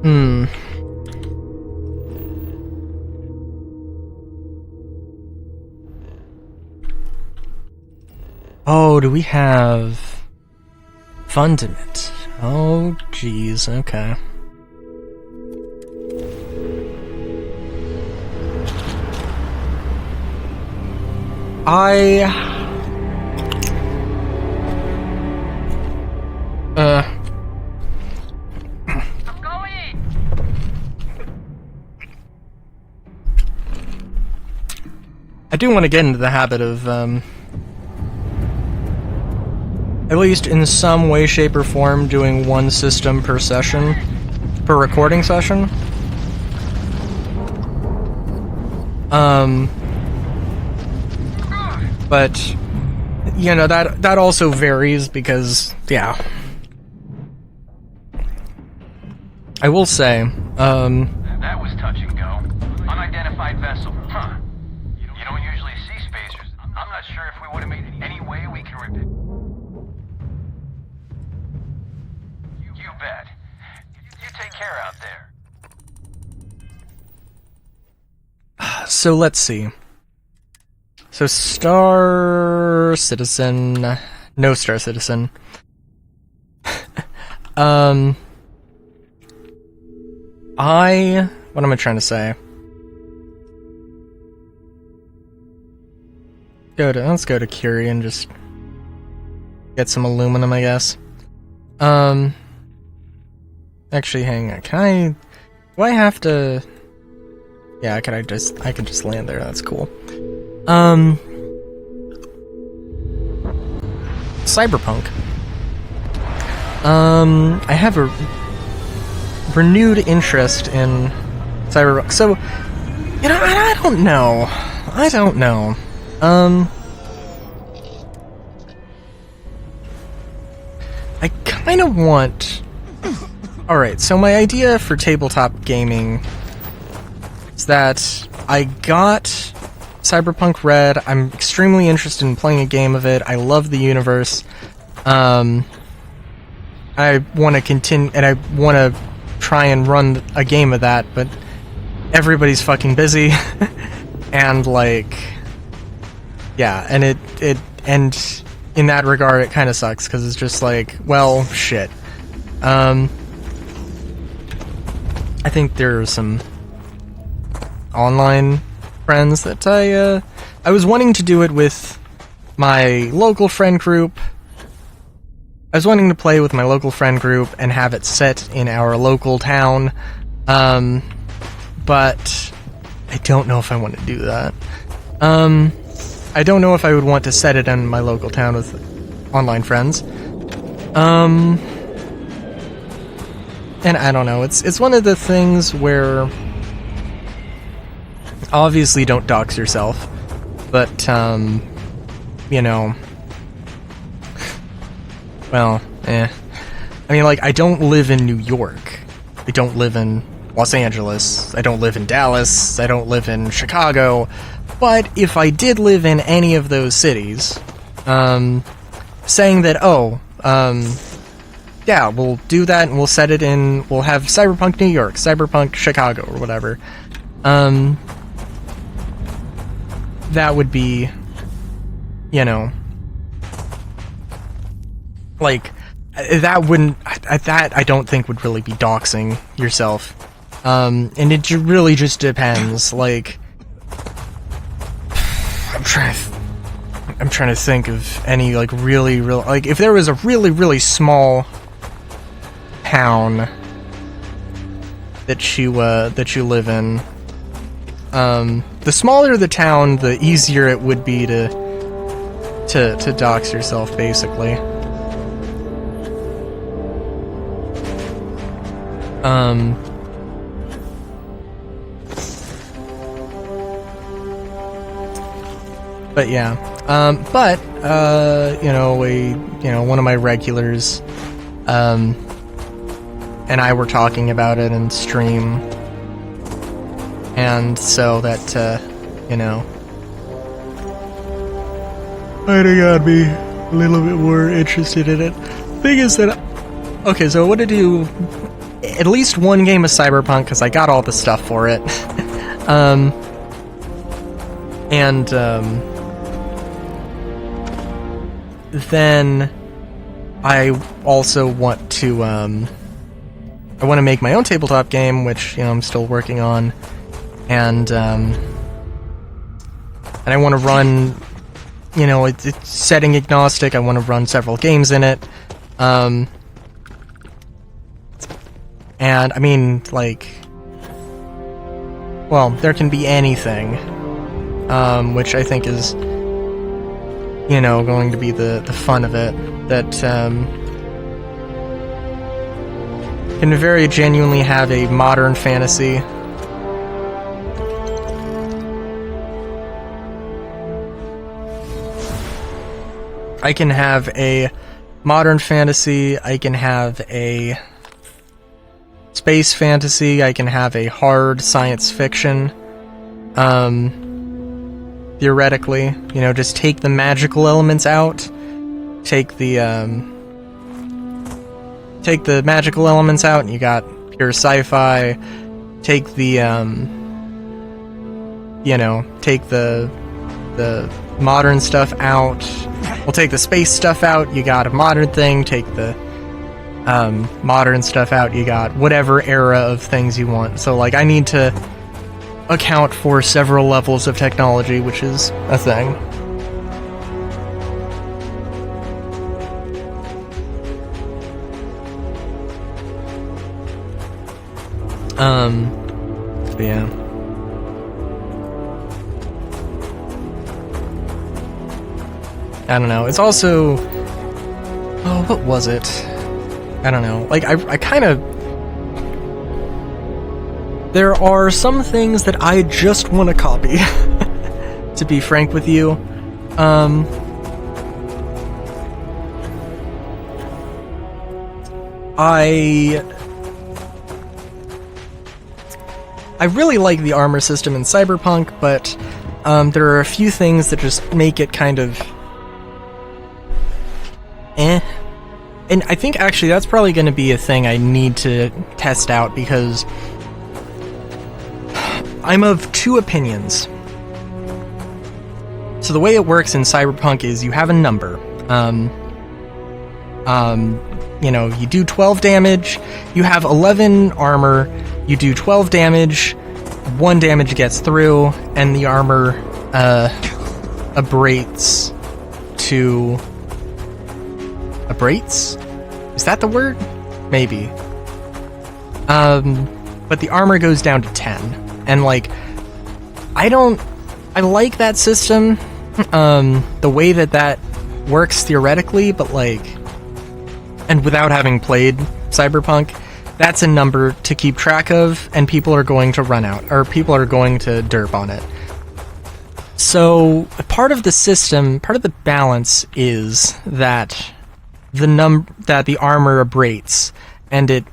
Hmm. Oh, do we have Fundament? Oh, geez, okay. I'm going! I do want to get into the habit of, at least in some way, shape, or form, doing one system per session, per recording session. But, you know, that also varies because, yeah. I will say, That was touch and go. Unidentified vessel. Huh. You don't usually see spacers. I'm not sure if we would have made any way we can rip it. You bet. You take care out there. so let's see. So Star Citizen, no Star Citizen. What am I trying to say? Let's go to Curie and just get some aluminum, I guess. Actually, hang on. Do I have to? Yeah, I can just land there. That's cool. Cyberpunk. I have a renewed interest in Cyberpunk. So, you know, I don't know. I kind of want... Alright, so my idea for tabletop gaming is that I got Cyberpunk Red. I'm extremely interested in playing a game of it. I love the universe. I want to continue, and I want to try and run a game of that, but everybody's fucking busy. And, like... Yeah, and and in that regard, it kind of sucks, because it's just like, well, shit. I think there are some online friends that I was wanting to do it with my local friend group. I was wanting to play with my local friend group and have it set in our local town, but I don't know if I want to do that. I don't know if I would want to set it in my local town with online friends. And I don't know, it's one of the things where obviously don't dox yourself, but you know, well, I mean, like, I don't live in New York. I don't live in Los Angeles. I don't live in Dallas. I don't live in Chicago. But if I did live in any of those cities, saying that, yeah, we'll do that and we'll set it in, we'll have Cyberpunk New York, Cyberpunk Chicago, or whatever, that would be, you know, like, that wouldn't, that I don't think would really be doxing yourself, and it really just depends, like, I'm trying to think of any, like, really, like, if there was a really small town that you live in, the smaller the town, the easier it would be to dox yourself, basically. But yeah, you know, one of my regulars, and I were talking about it in stream, and so that, you know, might have got me a little bit more interested in it. Thing is that, okay, so I want to do at least one game of Cyberpunk, because I got all the stuff for it. Then I also want to make my own tabletop game, which, I'm still working on, and I want to run, it's setting agnostic. I want to run several games in it, and I mean, there can be anything, which I think is, going to be the fun of it, that can very genuinely have a modern fantasy. I can have a modern fantasy, I can have a space fantasy, I can have a hard science fiction, theoretically, just take the magical elements out, take the magical elements out, and you got pure sci-fi, take the, take the modern stuff out, we'll take the space stuff out, you got a modern thing, take the modern stuff out, you got whatever era of things you want. So, I need to account for several levels of technology, which is a thing. But yeah. I don't know. It's also... Oh, what was it? I don't know. I kind of... There are some things that I just want to copy, to be frank with you. I really like the armor system in Cyberpunk, but there are a few things that just make it kind of eh. And I think actually that's probably going to be a thing I need to test out, because I'm of two opinions. So the way it works in Cyberpunk is you have a number. You do 12 damage, you have 11 armor, you do 12 damage, 1 damage gets through, and the armor abrates to... Abrates? Is that the word? Maybe. But the armor goes down to 10. And, I like that system, the way that works theoretically, but, and without having played Cyberpunk, that's a number to keep track of, and people are going to run out, or people are going to derp on it. So, part of the system, part of the balance is that the armor abrates, and it,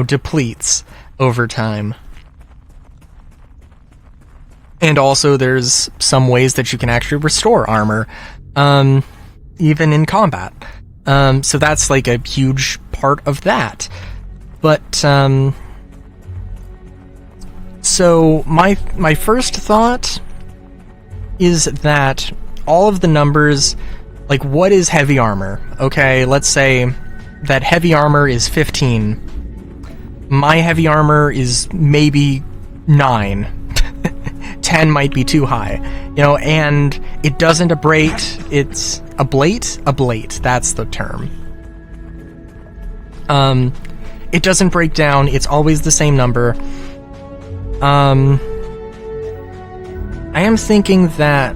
depletes over time. And also there's some ways that you can actually restore armor, even in combat. So that's a huge part of that. But, so my first thought is that all of the numbers, what is heavy armor? Okay, let's say that heavy armor is 15. My heavy armor is maybe 9. 10 might be too high, and it doesn't abrate, it's ablate? Ablate, that's the term. It doesn't break down, it's always the same number. I am thinking that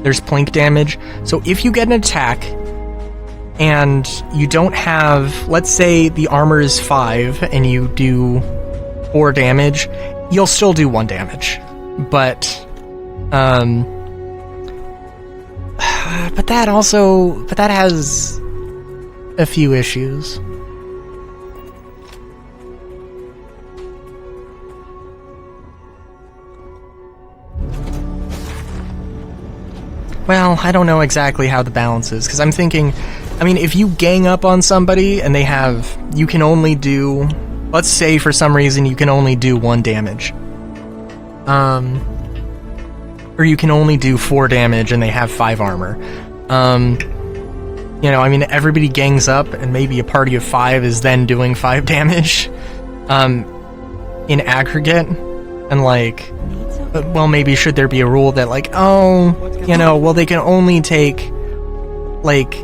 there's plink damage, so if you get an attack, and you don't have, let's say the armor is 5 and you do 4 damage, you'll still do 1 damage. But that has a few issues. Well, I don't know exactly how the balance is, because I'm thinking I mean, if you gang up on somebody and you can only do, let's say for some reason you can only do 1 damage. Or you can only do 4 damage and they have 5 armor. You know, I mean, everybody gangs up and maybe a party of 5 is then doing 5 damage, in aggregate. And like, well, maybe should there be a rule that like, oh, you know, well, they can only take, like,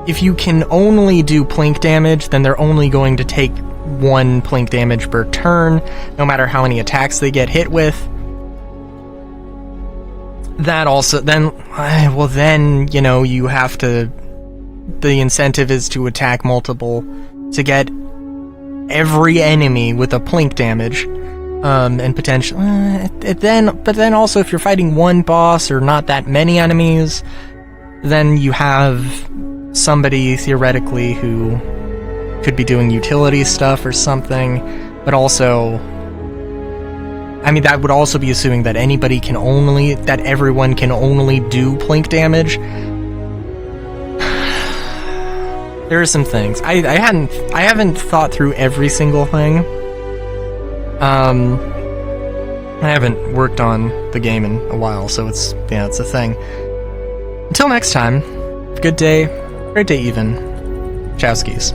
if you can only do plink damage, then they're only going to take 1 plink damage per turn, no matter how many attacks they get hit with. That also, then, well, then, you know, you have to, the incentive is to attack multiple, to get every enemy with a plink damage, and potentially, but then also if you're fighting 1 boss or not that many enemies, then you have somebody theoretically who could be doing utility stuff or something, but also, I mean, that would also be assuming that everyone can only do plink damage. There are some things. I haven't thought through every single thing. I haven't worked on the game in a while, so it's a thing. Until next time, good day, great day even. Chowskis.